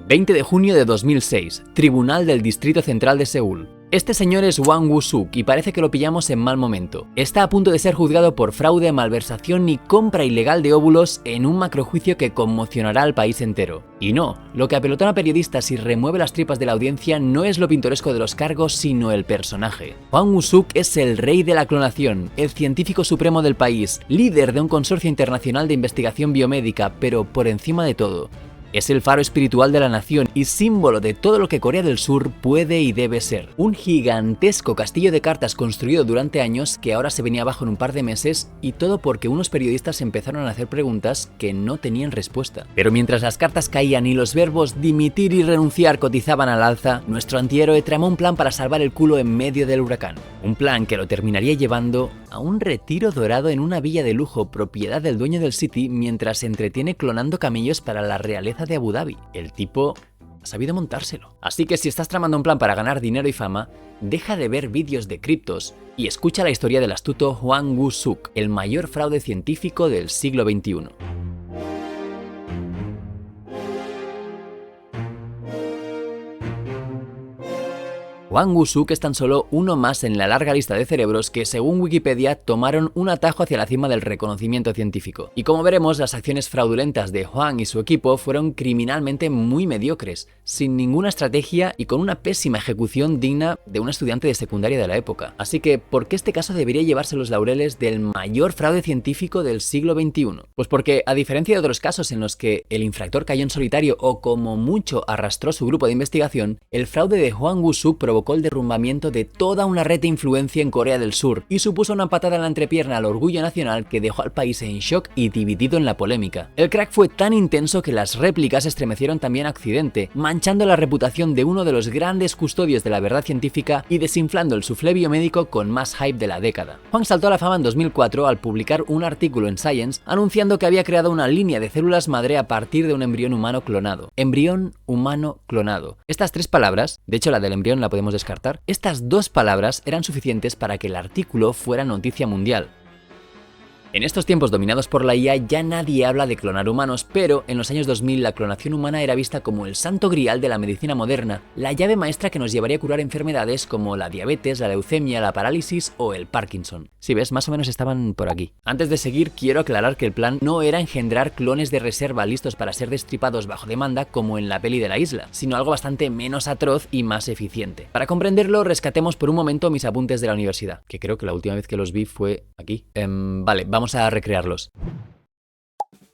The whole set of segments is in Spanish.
20 de junio de 2006, Tribunal del Distrito Central de Seúl. Este señor es Hwang Woo-suk y parece que lo pillamos en mal momento. Está a punto de ser juzgado por fraude, malversación y compra ilegal de óvulos en un macrojuicio que conmocionará al país entero. Y no, lo que apelotona a periodistas y remueve las tripas de la audiencia no es lo pintoresco de los cargos, sino el personaje. Hwang Woo-suk es el rey de la clonación, el científico supremo del país, líder de un consorcio internacional de investigación biomédica, pero por encima de todo, es el faro espiritual de la nación y símbolo de todo lo que Corea del Sur puede y debe ser. Un gigantesco castillo de cartas construido durante años que ahora se venía abajo en un par de meses, y todo porque unos periodistas empezaron a hacer preguntas que no tenían respuesta. Pero mientras las cartas caían y los verbos dimitir y renunciar cotizaban al alza, nuestro antihéroe tramó un plan para salvar el culo en medio del huracán. Un plan que lo terminaría llevando a un retiro dorado en una villa de lujo propiedad del dueño del City mientras se entretiene clonando camellos para la realeza de Abu Dhabi. El tipo ha sabido montárselo. Así que si estás tramando un plan para ganar dinero y fama, deja de ver vídeos de criptos y escucha la historia del astuto Hwang Woo-suk, el mayor fraude científico del siglo XXI. Hwang Woo-suk es tan solo uno más en la larga lista de cerebros que, según Wikipedia, tomaron un atajo hacia la cima del reconocimiento científico. Y como veremos, las acciones fraudulentas de Hwang y su equipo fueron criminalmente muy mediocres, sin ninguna estrategia y con una pésima ejecución digna de un estudiante de secundaria de la época. Así que, ¿por qué este caso debería llevarse los laureles del mayor fraude científico del siglo XXI? Pues porque, a diferencia de otros casos en los que el infractor cayó en solitario o como mucho arrastró su grupo de investigación, el fraude de Hwang Woo-suk provocó el derrumbamiento de toda una red de influencia en Corea del Sur y supuso una patada en la entrepierna al orgullo nacional que dejó al país en shock y dividido en la polémica. El crack fue tan intenso que las réplicas estremecieron también a Occidente, manchando la reputación de uno de los grandes custodios de la verdad científica y desinflando el suflé biomédico con más hype de la década. Hwang saltó a la fama en 2004 al publicar un artículo en Science anunciando que había creado una línea de células madre a partir de un embrión humano clonado. Embrión humano clonado. Estas tres palabras, de hecho la del embrión la podemos descartar, estas dos palabras eran suficientes para que el artículo fuera noticia mundial. En estos tiempos dominados por la IA ya nadie habla de clonar humanos, pero en los años 2000 la clonación humana era vista como el santo grial de la medicina moderna, la llave maestra que nos llevaría a curar enfermedades como la diabetes, la leucemia, la parálisis o el Parkinson. Si ves, más o menos estaban por aquí. Antes de seguir, quiero aclarar que el plan no era engendrar clones de reserva listos para ser destripados bajo demanda como en la peli de la isla, sino algo bastante menos atroz y más eficiente. Para comprenderlo, rescatemos por un momento mis apuntes de la universidad, que creo que la última vez que los vi fue aquí. Vale, vamos a recrearlos.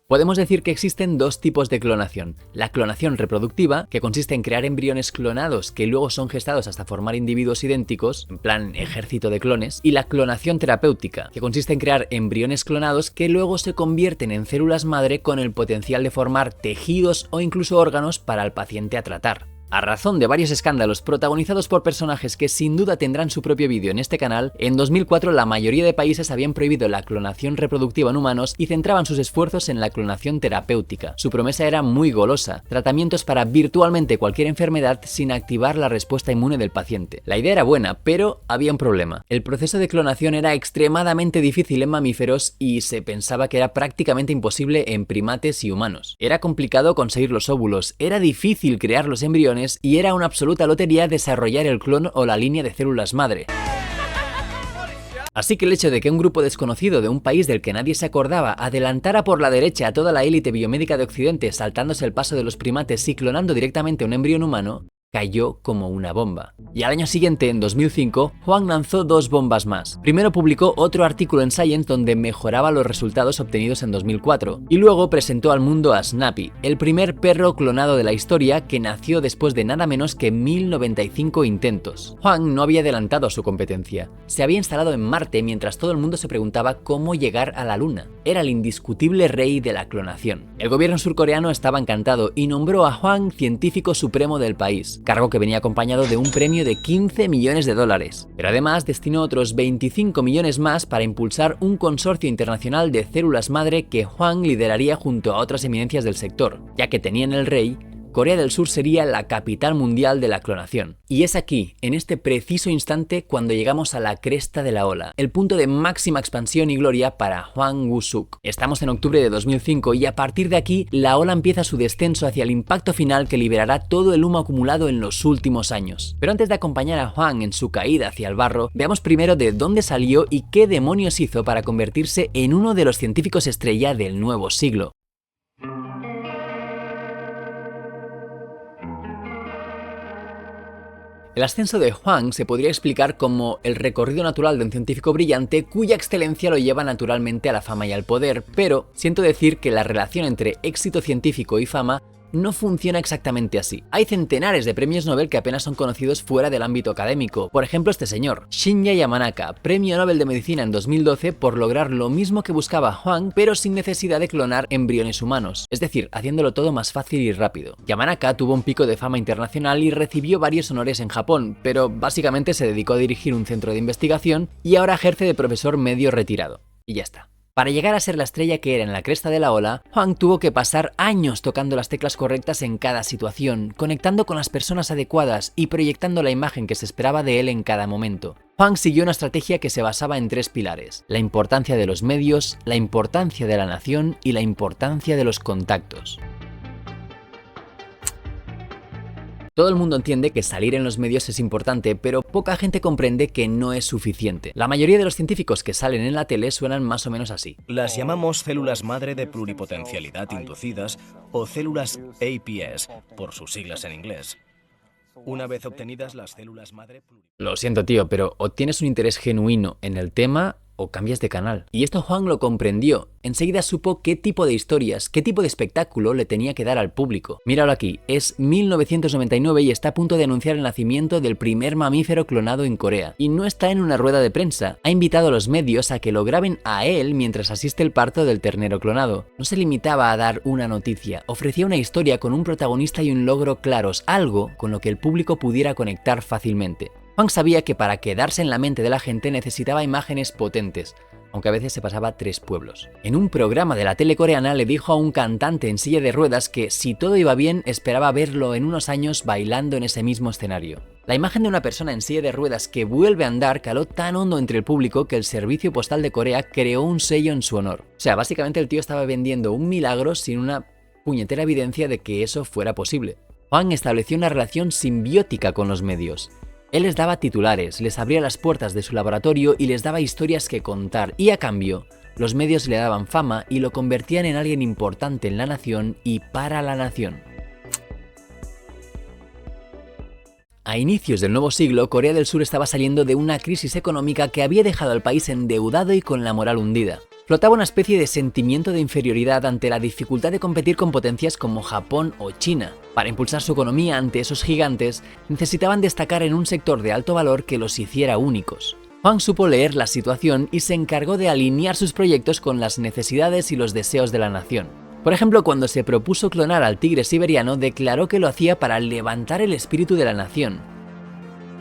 Podemos decir que existen dos tipos de clonación. La clonación reproductiva, que consiste en crear embriones clonados que luego son gestados hasta formar individuos idénticos, en plan ejército de clones, y la clonación terapéutica, que consiste en crear embriones clonados que luego se convierten en células madre con el potencial de formar tejidos o incluso órganos para el paciente a tratar. A razón de varios escándalos protagonizados por personajes que sin duda tendrán su propio vídeo en este canal, en 2004 la mayoría de países habían prohibido la clonación reproductiva en humanos y centraban sus esfuerzos en la clonación terapéutica. Su promesa era muy golosa: tratamientos para virtualmente cualquier enfermedad sin activar la respuesta inmune del paciente. La idea era buena, pero había un problema. El proceso de clonación era extremadamente difícil en mamíferos y se pensaba que era prácticamente imposible en primates y humanos. Era complicado conseguir los óvulos, era difícil crear los embriones y era una absoluta lotería desarrollar el clon o la línea de células madre. Así que el hecho de que un grupo desconocido de un país del que nadie se acordaba adelantara por la derecha a toda la élite biomédica de Occidente saltándose el paso de los primates y clonando directamente un embrión humano, cayó como una bomba. Y al año siguiente, en 2005, Hwang lanzó dos bombas más. Primero publicó otro artículo en Science donde mejoraba los resultados obtenidos en 2004, y luego presentó al mundo a Snappy, el primer perro clonado de la historia que nació después de nada menos que 1095 intentos. Hwang no había adelantado a su competencia. Se había instalado en Marte mientras todo el mundo se preguntaba cómo llegar a la Luna. Era el indiscutible rey de la clonación. El gobierno surcoreano estaba encantado y nombró a Hwang científico supremo del país, cargo que venía acompañado de un premio de 15 millones de dólares. Pero además destinó otros 25 millones más para impulsar un consorcio internacional de células madre que Hwang lideraría junto a otras eminencias del sector, ya que tenían el rey Corea del Sur sería la capital mundial de la clonación. Y es aquí, en este preciso instante, cuando llegamos a la cresta de la ola, el punto de máxima expansión y gloria para Hwang Woo-suk. Estamos en octubre de 2005 y a partir de aquí, la ola empieza su descenso hacia el impacto final que liberará todo el humo acumulado en los últimos años. Pero antes de acompañar a Hwang en su caída hacia el barro, veamos primero de dónde salió y qué demonios hizo para convertirse en uno de los científicos estrella del nuevo siglo. El ascenso de Hwang se podría explicar como el recorrido natural de un científico brillante cuya excelencia lo lleva naturalmente a la fama y al poder, pero siento decir que la relación entre éxito científico y fama no funciona exactamente así. Hay centenares de premios Nobel que apenas son conocidos fuera del ámbito académico. Por ejemplo, este señor, Shinya Yamanaka, premio Nobel de Medicina en 2012 por lograr lo mismo que buscaba Hwang, pero sin necesidad de clonar embriones humanos, es decir, haciéndolo todo más fácil y rápido. Yamanaka tuvo un pico de fama internacional y recibió varios honores en Japón, pero básicamente se dedicó a dirigir un centro de investigación y ahora ejerce de profesor medio retirado. Y ya está. Para llegar a ser la estrella que era en la cresta de la ola, Hwang tuvo que pasar años tocando las teclas correctas en cada situación, conectando con las personas adecuadas y proyectando la imagen que se esperaba de él en cada momento. Hwang siguió una estrategia que se basaba en 3 pilares: la importancia de los medios, la importancia de la nación y la importancia de los contactos. Todo el mundo entiende que salir en los medios es importante, pero poca gente comprende que no es suficiente. La mayoría de los científicos que salen en la tele suenan más o menos así. Las llamamos células madre de pluripotencialidad inducidas o células APS, por sus siglas en inglés. Una vez obtenidas las células madre... Lo siento, tío, pero o tienes un interés genuino en el tema o cambias de canal. Y esto Hwang lo comprendió. Enseguida supo qué tipo de historias, qué tipo de espectáculo le tenía que dar al público. Míralo aquí, es 1999 y está a punto de anunciar el nacimiento del primer mamífero clonado en Corea. Y no está en una rueda de prensa. Ha invitado a los medios a que lo graben a él mientras asiste el parto del ternero clonado. No se limitaba a dar una noticia, ofrecía una historia con un protagonista y un logro claros, algo con lo que el público pudiera conectar fácilmente. Hwang sabía que para quedarse en la mente de la gente necesitaba imágenes potentes, aunque a veces se pasaba 3 pueblos. En un programa de la tele coreana le dijo a un cantante en silla de ruedas que si todo iba bien esperaba verlo en unos años bailando en ese mismo escenario. La imagen de una persona en silla de ruedas que vuelve a andar caló tan hondo entre el público que el Servicio Postal de Corea creó un sello en su honor. O sea, básicamente el tío estaba vendiendo un milagro sin una puñetera evidencia de que eso fuera posible. Hwang estableció una relación simbiótica con los medios. Él les daba titulares, les abría las puertas de su laboratorio y les daba historias que contar, y a cambio, los medios le daban fama y lo convertían en alguien importante en la nación y para la nación. A inicios del nuevo siglo, Corea del Sur estaba saliendo de una crisis económica que había dejado al país endeudado y con la moral hundida. Flotaba una especie de sentimiento de inferioridad ante la dificultad de competir con potencias como Japón o China. Para impulsar su economía ante esos gigantes, necesitaban destacar en un sector de alto valor que los hiciera únicos. Hwang supo leer la situación y se encargó de alinear sus proyectos con las necesidades y los deseos de la nación. Por ejemplo, cuando se propuso clonar al tigre siberiano, declaró que lo hacía para levantar el espíritu de la nación.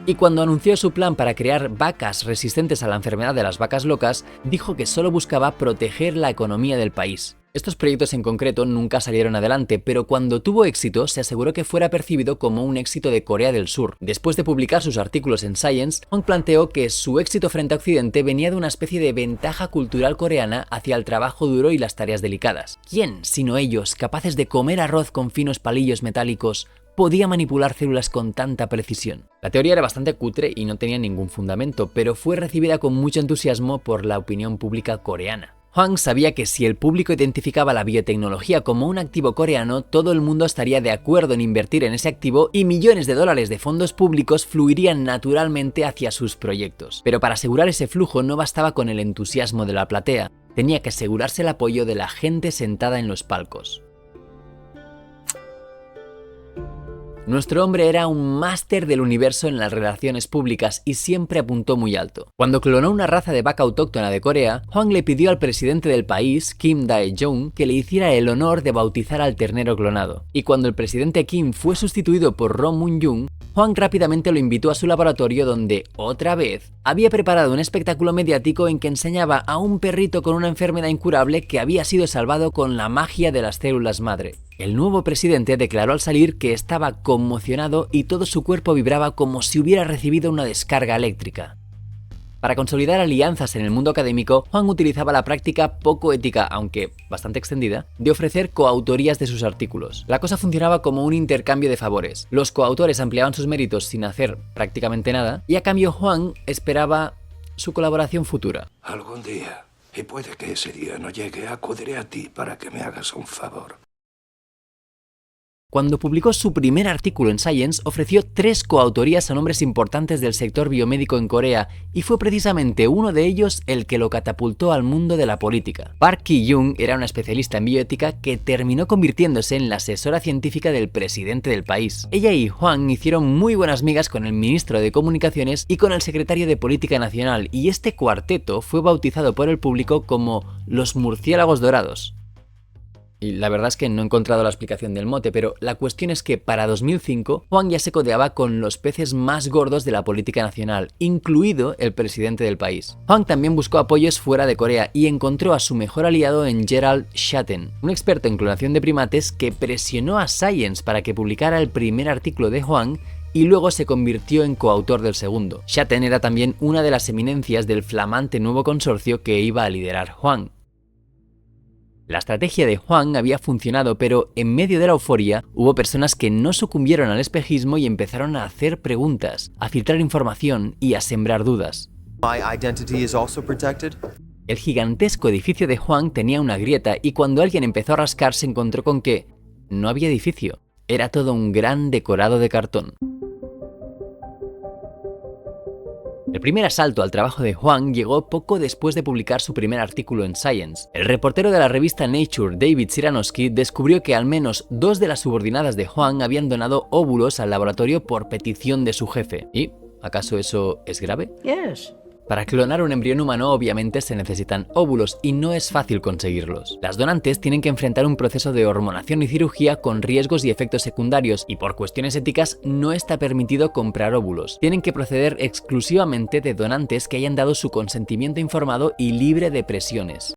Y cuando anunció su plan para crear vacas resistentes a la enfermedad de las vacas locas, dijo que solo buscaba proteger la economía del país. Estos proyectos en concreto nunca salieron adelante, pero cuando tuvo éxito se aseguró que fuera percibido como un éxito de Corea del Sur. Después de publicar sus artículos en Science, Hwang planteó que su éxito frente a Occidente venía de una especie de ventaja cultural coreana hacia el trabajo duro y las tareas delicadas. ¿Quién, sino ellos, capaces de comer arroz con finos palillos metálicos, podía manipular células con tanta precisión? La teoría era bastante cutre y no tenía ningún fundamento, pero fue recibida con mucho entusiasmo por la opinión pública coreana. Hwang sabía que si el público identificaba la biotecnología como un activo coreano, todo el mundo estaría de acuerdo en invertir en ese activo y millones de dólares de fondos públicos fluirían naturalmente hacia sus proyectos. Pero para asegurar ese flujo no bastaba con el entusiasmo de la platea, tenía que asegurarse el apoyo de la gente sentada en los palcos. Nuestro hombre era un máster del universo en las relaciones públicas y siempre apuntó muy alto. Cuando clonó una raza de vaca autóctona de Corea, Hwang le pidió al presidente del país, Kim Dae-jung, que le hiciera el honor de bautizar al ternero clonado. Y cuando el presidente Kim fue sustituido por Roh Moo-hyun, Hwang rápidamente lo invitó a su laboratorio donde, otra vez, había preparado un espectáculo mediático en que enseñaba a un perrito con una enfermedad incurable que había sido salvado con la magia de las células madre. El nuevo presidente declaró al salir que estaba conmocionado y todo su cuerpo vibraba como si hubiera recibido una descarga eléctrica. Para consolidar alianzas en el mundo académico, Hwang utilizaba la práctica poco ética, aunque bastante extendida, de ofrecer coautorías de sus artículos. La cosa funcionaba como un intercambio de favores. Los coautores ampliaban sus méritos sin hacer prácticamente nada, y a cambio Hwang esperaba su colaboración futura. Algún día, y puede que ese día no llegue, acudiré a ti para que me hagas un favor. Cuando publicó su primer artículo en Science, ofreció 3 coautorías a nombres importantes del sector biomédico en Corea, y fue precisamente uno de ellos el que lo catapultó al mundo de la política. Park Ki-young era una especialista en bioética que terminó convirtiéndose en la asesora científica del presidente del país. Ella y Hwang hicieron muy buenas migas con el ministro de Comunicaciones y con el secretario de Política Nacional, y este cuarteto fue bautizado por el público como los murciélagos dorados. Y la verdad es que no he encontrado la explicación del mote, pero la cuestión es que para 2005 Hwang ya se codeaba con los peces más gordos de la política nacional, incluido el presidente del país. Hwang también buscó apoyos fuera de Corea y encontró a su mejor aliado en Gerald Schatten, un experto en clonación de primates que presionó a Science para que publicara el primer artículo de Hwang y luego se convirtió en coautor del segundo. Schatten era también una de las eminencias del flamante nuevo consorcio que iba a liderar Hwang. La estrategia de Hwang había funcionado, pero en medio de la euforia hubo personas que no sucumbieron al espejismo y empezaron a hacer preguntas, a filtrar información y a sembrar dudas. El gigantesco edificio de Hwang tenía una grieta y cuando alguien empezó a rascar se encontró con que no había edificio, era todo un gran decorado de cartón. El primer asalto al trabajo de Hwang llegó poco después de publicar su primer artículo en Science. El reportero de la revista Nature, David Cyranoski, descubrió que al menos 2 de las subordinadas de Hwang habían donado óvulos al laboratorio por petición de su jefe. ¿Y acaso eso es grave? Yes. Para clonar un embrión humano obviamente se necesitan óvulos y no es fácil conseguirlos. Las donantes tienen que enfrentar un proceso de hormonación y cirugía con riesgos y efectos secundarios y por cuestiones éticas no está permitido comprar óvulos. Tienen que proceder exclusivamente de donantes que hayan dado su consentimiento informado y libre de presiones.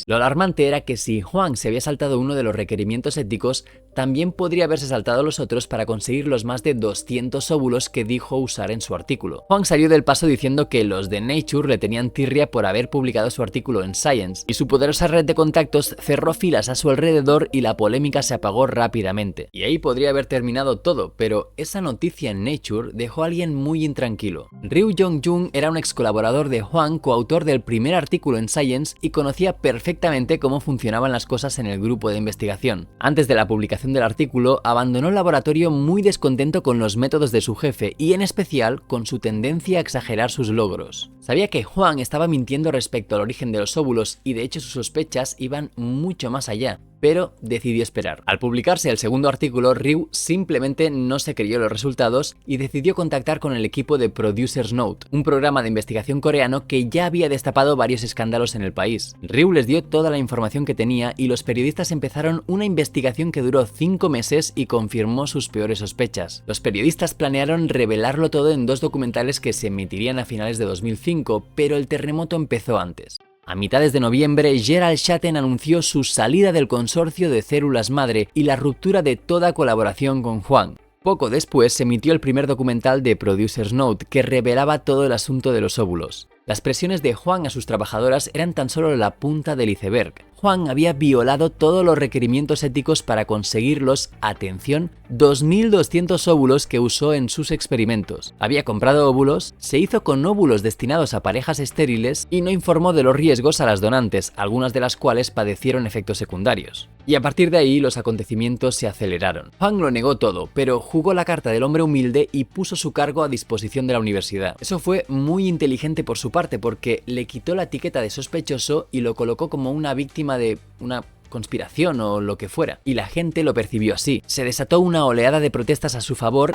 Lo alarmante era que si Hwang se había saltado uno de los requerimientos éticos, también podría haberse saltado los otros para conseguir los más de 200 óvulos que dijo usar en su artículo. Hwang salió del paso diciendo que los de Nature le tenían tirria por haber publicado su artículo en Science, y su poderosa red de contactos cerró filas a su alrededor y la polémica se apagó rápidamente. Y ahí podría haber terminado todo, pero esa noticia en Nature dejó a alguien muy intranquilo. Ryu Jong-jung era un ex colaborador de Hwang, coautor del primer artículo en Science, y conocía perfectamente cómo funcionaban las cosas en el grupo de investigación. Antes de la publicación del artículo, abandonó el laboratorio muy descontento con los métodos de su jefe y en especial con su tendencia a exagerar sus logros. Sabía que Hwang estaba mintiendo respecto al origen de los óvulos y de hecho sus sospechas iban mucho más allá, pero decidió esperar. Al publicarse el segundo artículo, Ryu simplemente no se creyó los resultados y decidió contactar con el equipo de Producer's Note, un programa de investigación coreano que ya había destapado varios escándalos en el país. Ryu les dio toda la información que tenía y los periodistas empezaron una investigación que duró 5 meses y confirmó sus peores sospechas. Los periodistas planearon revelarlo todo en 2 documentales que se emitirían a finales de 2005, pero el terremoto empezó antes. A mitades de noviembre, Gerald Schatten anunció su salida del consorcio de células madre y la ruptura de toda colaboración con Hwang. Poco después se emitió el primer documental de Producer's Note que revelaba todo el asunto de los óvulos. Las presiones de Hwang a sus trabajadoras eran tan solo la punta del iceberg. Hwang había violado todos los requerimientos éticos para conseguir los, atención, 2.200 óvulos que usó en sus experimentos. Había comprado óvulos, se hizo con óvulos destinados a parejas estériles y no informó de los riesgos a las donantes, algunas de las cuales padecieron efectos secundarios. Y a partir de ahí los acontecimientos se aceleraron. Hwang lo negó todo, pero jugó la carta del hombre humilde y puso su cargo a disposición de la universidad. Eso fue muy inteligente por su parte porque le quitó la etiqueta de sospechoso y lo colocó como una víctima de una conspiración o lo que fuera, y la gente lo percibió así. Se desató una oleada de protestas a su favor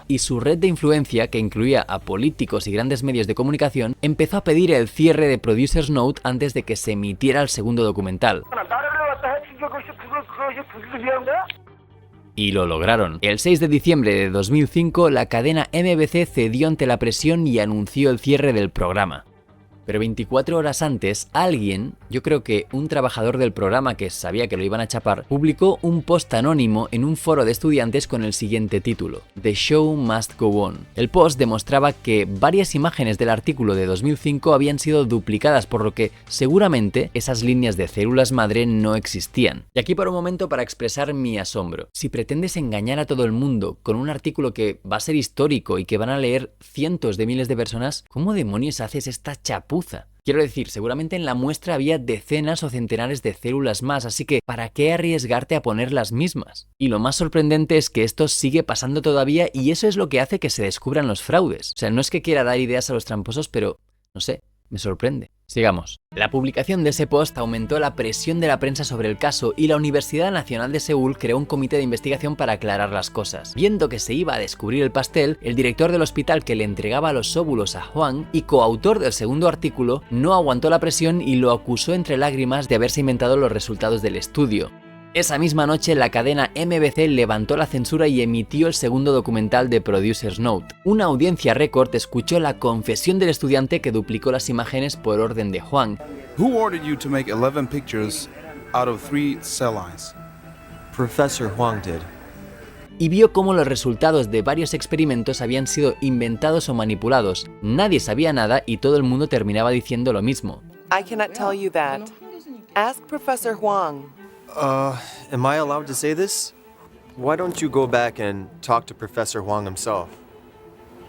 y su red de influencia, que incluía a políticos y grandes medios de comunicación, empezó a pedir el cierre de Producer's Note antes de que se emitiera el segundo documental. Y lo lograron. El 6 de diciembre de 2005, la cadena MBC cedió ante la presión y anunció el cierre del programa. Pero 24 horas antes, alguien, yo creo que un trabajador del programa que sabía que lo iban a chapar, publicó un post anónimo en un foro de estudiantes con el siguiente título: The Show Must Go On. El post demostraba que varias imágenes del artículo de 2005 habían sido duplicadas, por lo que seguramente esas líneas de células madre no existían. Y aquí por un momento para expresar mi asombro. Si pretendes engañar a todo el mundo con un artículo que va a ser histórico y que van a leer cientos de miles de personas, ¿cómo demonios haces esta chapuza? Quiero decir, seguramente en la muestra había decenas o centenares de células más, así que ¿para qué arriesgarte a poner las mismas? Y lo más sorprendente es que esto sigue pasando todavía y eso es lo que hace que se descubran los fraudes. O sea, no es que quiera dar ideas a los tramposos, pero no sé, me sorprende. Sigamos. La publicación de ese post aumentó la presión de la prensa sobre el caso y la Universidad Nacional de Seúl creó un comité de investigación para aclarar las cosas. Viendo que se iba a descubrir el pastel, el director del hospital que le entregaba los óvulos a Hwang y coautor del segundo artículo no aguantó la presión y lo acusó entre lágrimas de haberse inventado los resultados del estudio. Esa misma noche, la cadena MBC levantó la censura y emitió el segundo documental de Producer's Note. Una audiencia récord escuchó la confesión del estudiante que duplicó las imágenes por orden de Hwang. Who ordered you to make 11 pictures out of 3 cell lines? Professor Hwang did. Y vio cómo los resultados de varios experimentos habían sido inventados o manipulados. Nadie sabía nada y todo el mundo terminaba diciendo lo mismo. I cannot tell you that. Ask Professor Hwang. Am I allowed to say this? Why don't you go back and talk to Professor Hwang himself?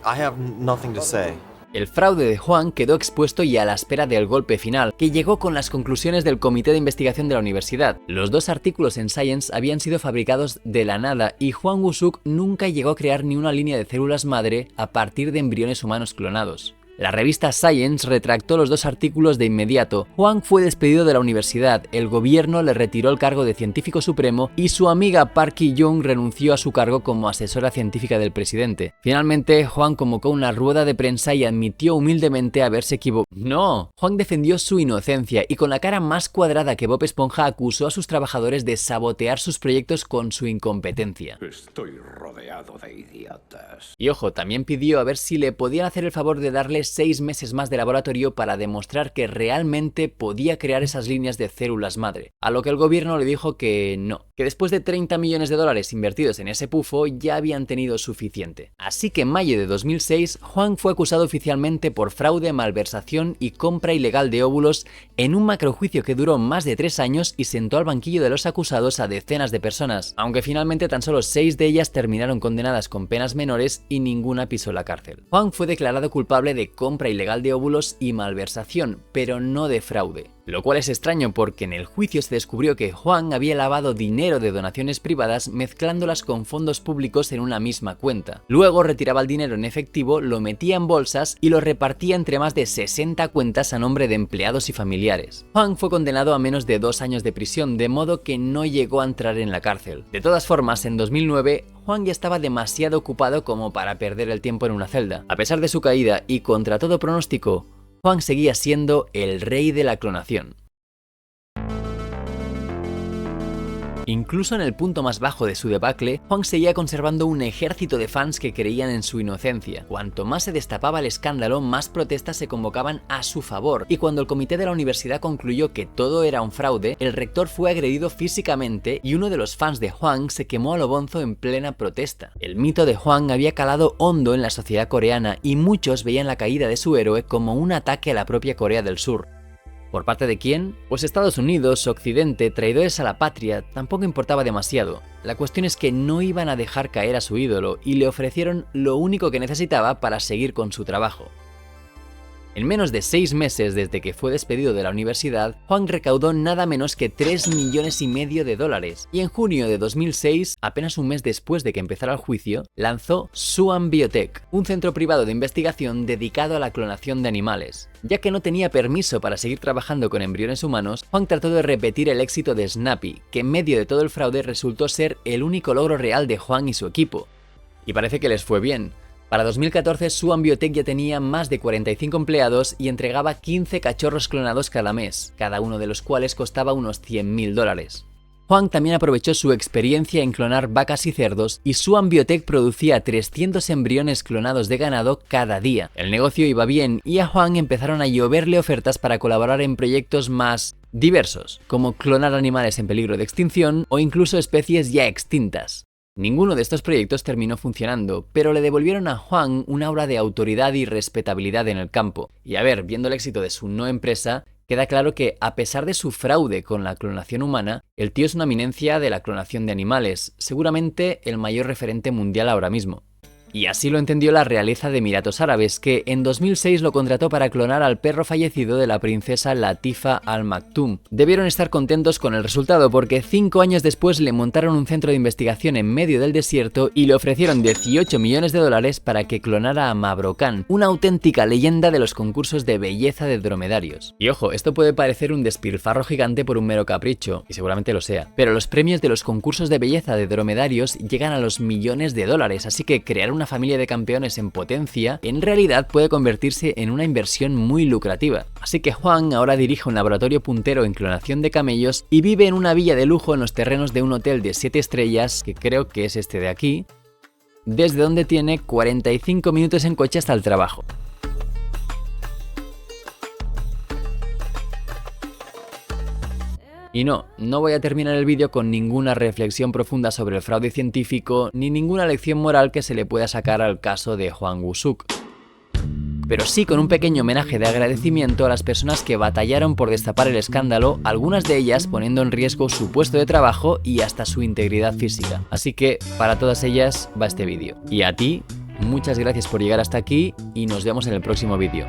I have nothing to say. El fraude de Hwang quedó expuesto y a la espera del golpe final, que llegó con las conclusiones del comité de investigación de la universidad. Los dos artículos en Science habían sido fabricados de la nada y Hwang Woo-suk nunca llegó a crear ni una línea de células madre a partir de embriones humanos clonados. La revista Science retractó los dos artículos de inmediato. Hwang fue despedido de la universidad, el gobierno le retiró el cargo de científico supremo y su amiga Park Ki-young renunció a su cargo como asesora científica del presidente. Finalmente, Hwang convocó una rueda de prensa y admitió humildemente haberse equivocado. ¡No! Hwang defendió su inocencia y con la cara más cuadrada que Bob Esponja acusó a sus trabajadores de sabotear sus proyectos con su incompetencia. Estoy rodeado de idiotas. Y ojo, también pidió a ver si le podían hacer el favor de darle 6 meses más de laboratorio para demostrar que realmente podía crear esas líneas de células madre, a lo que el gobierno le dijo que no, que después de $30 millones invertidos en ese pufo ya habían tenido suficiente. Así que en mayo de 2006, Hwang fue acusado oficialmente por fraude, malversación y compra ilegal de óvulos en un macrojuicio que duró más de 3 años y sentó al banquillo de los acusados a decenas de personas, aunque finalmente tan solo 6 de ellas terminaron condenadas con penas menores y ninguna pisó la cárcel. Hwang fue declarado culpable de compra ilegal de óvulos y malversación, pero no de fraude. Lo cual es extraño porque en el juicio se descubrió que Hwang había lavado dinero de donaciones privadas mezclándolas con fondos públicos en una misma cuenta. Luego retiraba el dinero en efectivo, lo metía en bolsas y lo repartía entre más de 60 cuentas a nombre de empleados y familiares. Hwang fue condenado a menos de 2 años de prisión, de modo que no llegó a entrar en la cárcel. De todas formas, en 2009, Hwang ya estaba demasiado ocupado como para perder el tiempo en una celda. A pesar de su caída y contra todo pronóstico, Hwang seguía siendo el rey de la clonación. Incluso en el punto más bajo de su debacle, Hwang seguía conservando un ejército de fans que creían en su inocencia. Cuanto más se destapaba el escándalo, más protestas se convocaban a su favor, y cuando el comité de la universidad concluyó que todo era un fraude, el rector fue agredido físicamente y uno de los fans de Hwang se quemó a lo bonzo en plena protesta. El mito de Hwang había calado hondo en la sociedad coreana y muchos veían la caída de su héroe como un ataque a la propia Corea del Sur. ¿Por parte de quién? Pues Estados Unidos, Occidente, traidores a la patria, tampoco importaba demasiado. La cuestión es que no iban a dejar caer a su ídolo y le ofrecieron lo único que necesitaba para seguir con su trabajo. En menos de 6 meses desde que fue despedido de la universidad, Hwang recaudó nada menos que $3,5 millones y en junio de 2006, apenas un mes después de que empezara el juicio, lanzó Suan Biotech, un centro privado de investigación dedicado a la clonación de animales. Ya que no tenía permiso para seguir trabajando con embriones humanos, Hwang trató de repetir el éxito de Snappy, que en medio de todo el fraude resultó ser el único logro real de Hwang y su equipo. Y parece que les fue bien. Para 2014, Suan Biotech ya tenía más de 45 empleados y entregaba 15 cachorros clonados cada mes, cada uno de los cuales costaba unos $100.000. Huang también aprovechó su experiencia en clonar vacas y cerdos y Suan Biotech producía 300 embriones clonados de ganado cada día. El negocio iba bien y a Huang empezaron a lloverle ofertas para colaborar en proyectos más diversos, como clonar animales en peligro de extinción o incluso especies ya extintas. Ninguno de estos proyectos terminó funcionando, pero le devolvieron a Huang una aura de autoridad y respetabilidad en el campo. Y a ver, viendo el éxito de su no empresa, queda claro que, a pesar de su fraude con la clonación humana, el tío es una eminencia de la clonación de animales, seguramente el mayor referente mundial ahora mismo. Y así lo entendió la realeza de Emiratos Árabes, que en 2006 lo contrató para clonar al perro fallecido de la princesa Latifa Al Maktoum. Debieron estar contentos con el resultado porque 5 años después le montaron un centro de investigación en medio del desierto y le ofrecieron $18 millones para que clonara a Mabrocan, una auténtica leyenda de los concursos de belleza de dromedarios. Y ojo, esto puede parecer un despilfarro gigante por un mero capricho, y seguramente lo sea, pero los premios de los concursos de belleza de dromedarios llegan a los millones de dólares, así que crear una familia de campeones en potencia en realidad puede convertirse en una inversión muy lucrativa. Así que Huang ahora dirige un laboratorio puntero en clonación de camellos y vive en una villa de lujo en los terrenos de un hotel de 7 estrellas, que creo que es este de aquí, desde donde tiene 45 minutos en coche hasta el trabajo. Y no voy a terminar el vídeo con ninguna reflexión profunda sobre el fraude científico ni ninguna lección moral que se le pueda sacar al caso de Huang Wusuk. Pero sí con un pequeño homenaje de agradecimiento a las personas que batallaron por destapar el escándalo, algunas de ellas poniendo en riesgo su puesto de trabajo y hasta su integridad física. Así que para todas ellas va este vídeo. Y a ti, muchas gracias por llegar hasta aquí y nos vemos en el próximo vídeo.